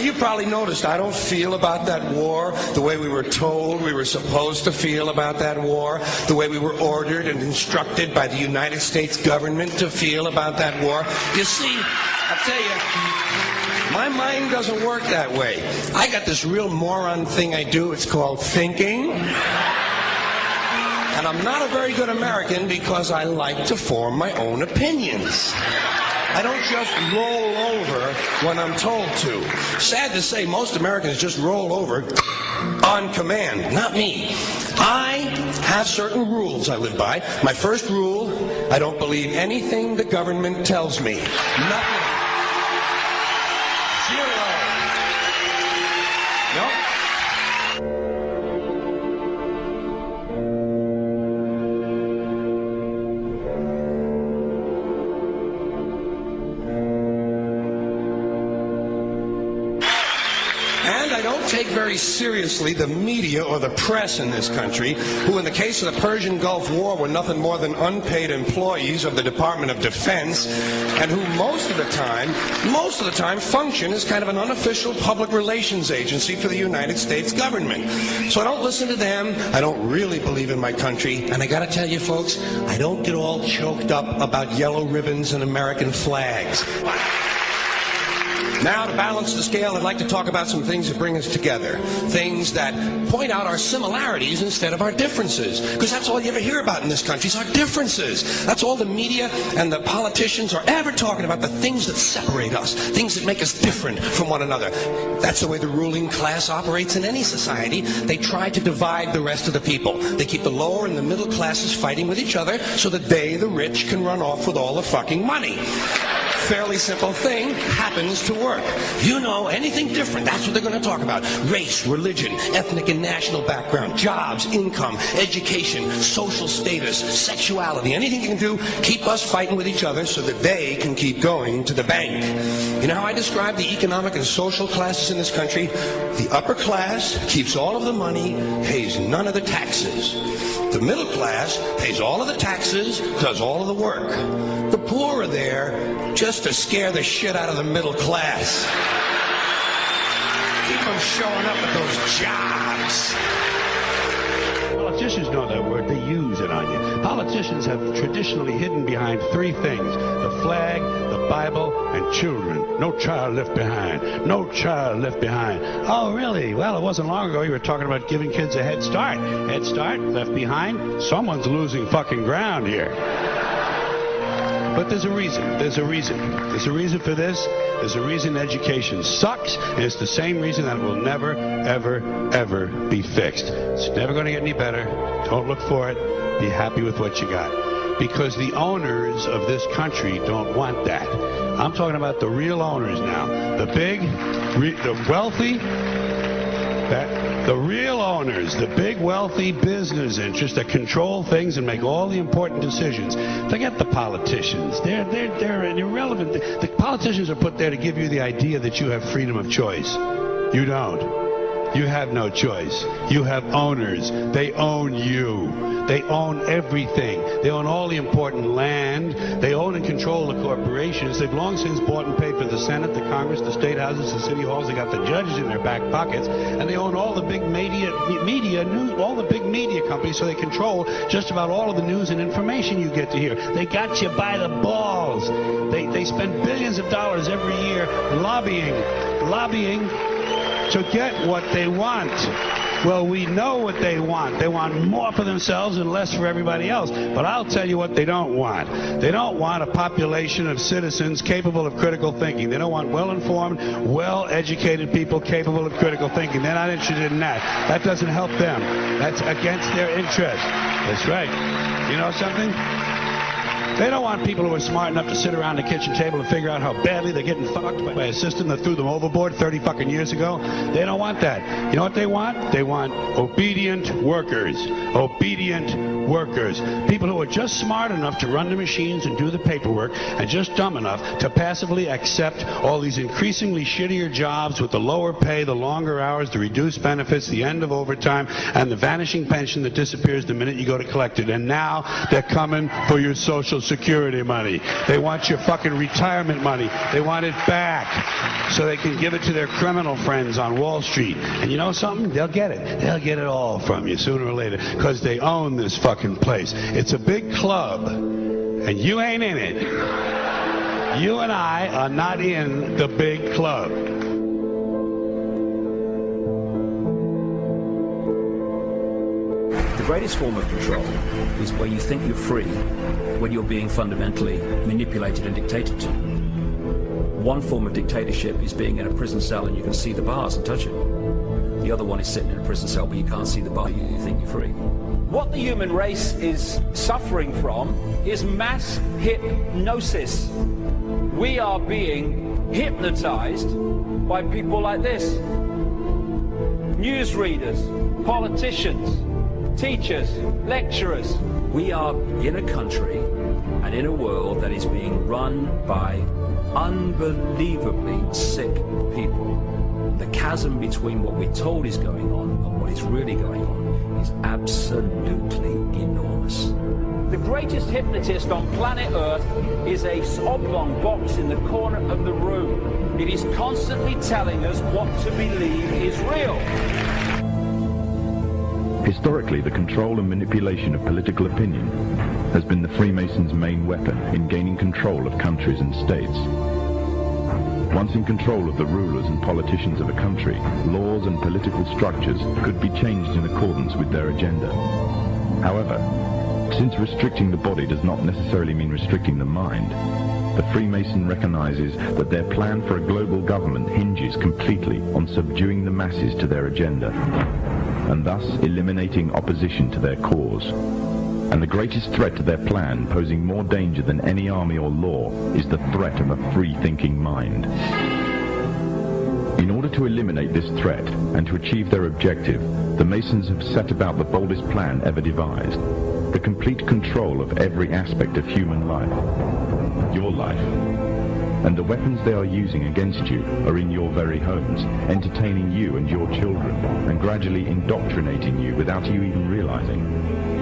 you probably noticed I don't feel about that war the way we were told we were supposed to feel about that war, the way we were ordered and instructed by the United States government to feel about that war. You see, I'll tell you, my mind doesn't work that way. I got this real moron thing I do. It's called thinking. And I'm not a very good American because I like to form my own opinions. I don't just roll over when I'm told to. Sad to say, most Americans just roll over on command. Not me. I have certain rules I live by. My first rule, I don't believe anything the government tells me. Nothing. Zero. Nope. And I don't take very seriously the media or the press in this country, who in the case of the Persian Gulf War were nothing more than unpaid employees of the Department of Defense, and who most of the time function as kind of an unofficial public relations agency for the United States government. So I don't listen to them. I don't really believe in my country. And I gotta tell you folks, I don't get all choked up about yellow ribbons and American flags. Now, to balance the scale, I'd like to talk about some things that bring us together. Things that point out our similarities instead of our differences. Because that's all you ever hear about in this country is our differences. That's all the media and the politicians are ever talking about, the things that separate us, things that make us different from one another. That's the way the ruling class operates in any society. They try to divide the rest of the people. They keep the lower and the middle classes fighting with each other so that they, the rich, can run off with all the fucking money. Fairly simple thing happens to work. You know, anything different, that's what they're going to talk about. Race, religion, ethnic and national background, jobs, income, education, social status, sexuality, anything you can do, keep us fighting with each other so that they can keep going to the bank. You know how I describe the economic and social classes in this country? The upper class keeps all of the money, pays none of the taxes. The middle class pays all of the taxes, does all of the work. The poor are there just to scare the shit out of the middle class. Keep them showing up at those jobs. Politicians know that word. They use it on you. Politicians have traditionally hidden behind three things: the flag, the Bible, and children. No child left behind. No child left behind. Oh, really? Well, it wasn't long ago you were talking about giving kids a head start. Head start, left behind? Someone's losing fucking ground here. But there's a reason. There's a reason. There's a reason for this. There's a reason education sucks, and it's the same reason that it will never, ever, ever be fixed. It's never going to get any better. Don't look for it. Be happy with what you got. Because the owners of this country don't want that. I'm talking about the real owners now. The big, the wealthy, the real owners, the big wealthy business interests that control things and make all the important decisions. Forget the politicians. They're irrelevant. The politicians are put there to give you the idea that you have freedom of choice. You don't. You have no choice. You have owners. They own you. They own everything. They own all the important land. They own and control the corporations. They've long since bought and paid for the Senate, the Congress, the state houses, the city halls. They got the judges in their back pockets, and they own all the big media news, all the big media companies. So they control just about all of the news and information you get to hear. They got you by the balls. They spend billions of dollars every year lobbying to get what they want. Well, we know what they want. They want more for themselves and less for everybody else. But I'll tell you what they don't want. They don't want a population of citizens capable of critical thinking. They don't want well-informed, well-educated people capable of critical thinking. They're not interested in that. That doesn't help them. That's against their interest. That's right. You know something? They don't want people who are smart enough to sit around the kitchen table and figure out how badly they're getting fucked by a system that threw them overboard 30 fucking years ago. They don't want that. You know what they want? They want obedient workers. Obedient workers, people who are just smart enough to run the machines and do the paperwork, and just dumb enough to passively accept all these increasingly shittier jobs with the lower pay, the longer hours, the reduced benefits, the end of overtime, and the vanishing pension that disappears the minute you go to collect it. And now they're coming for your Social Security money. They want your fucking retirement money. They want it back so they can give it to their criminal friends on Wall Street. And you know something? They'll get it. They'll get it all from you sooner or later because they own this fucking place. It's a big club, and you ain't in it. You and I are not in the big club. The greatest form of control is where you think you're free when you're being fundamentally manipulated and dictated to. One form of dictatorship is being in a prison cell and you can see the bars and touch it. The other one is sitting in a prison cell but you can't see the bar, you think you're free. What the human race is suffering from is mass hypnosis. We are being hypnotized by people like this. Newsreaders, politicians, teachers, lecturers. We are in a country and in a world that is being run by unbelievably sick people. The chasm between what we're told is going on and what is really going on is absolutely enormous. The greatest hypnotist on planet Earth is a oblong box in the corner of the room. It is constantly telling us what to believe is real. Historically, the control and manipulation of political opinion has been the Freemasons' main weapon in gaining control of countries and states. Once in control of the rulers and politicians of a country, laws and political structures could be changed in accordance with their agenda. However, since restricting the body does not necessarily mean restricting the mind, the Freemason recognizes that their plan for a global government hinges completely on subduing the masses to their agenda, and thus eliminating opposition to their cause. And the greatest threat to their plan, posing more danger than any army or law, is the threat of a free-thinking mind. In order to eliminate this threat and to achieve their objective, the Masons have set about the boldest plan ever devised: the complete control of every aspect of human life, your life. And the weapons they are using against you are in your very homes, entertaining you and your children, and gradually indoctrinating you without you even realizing.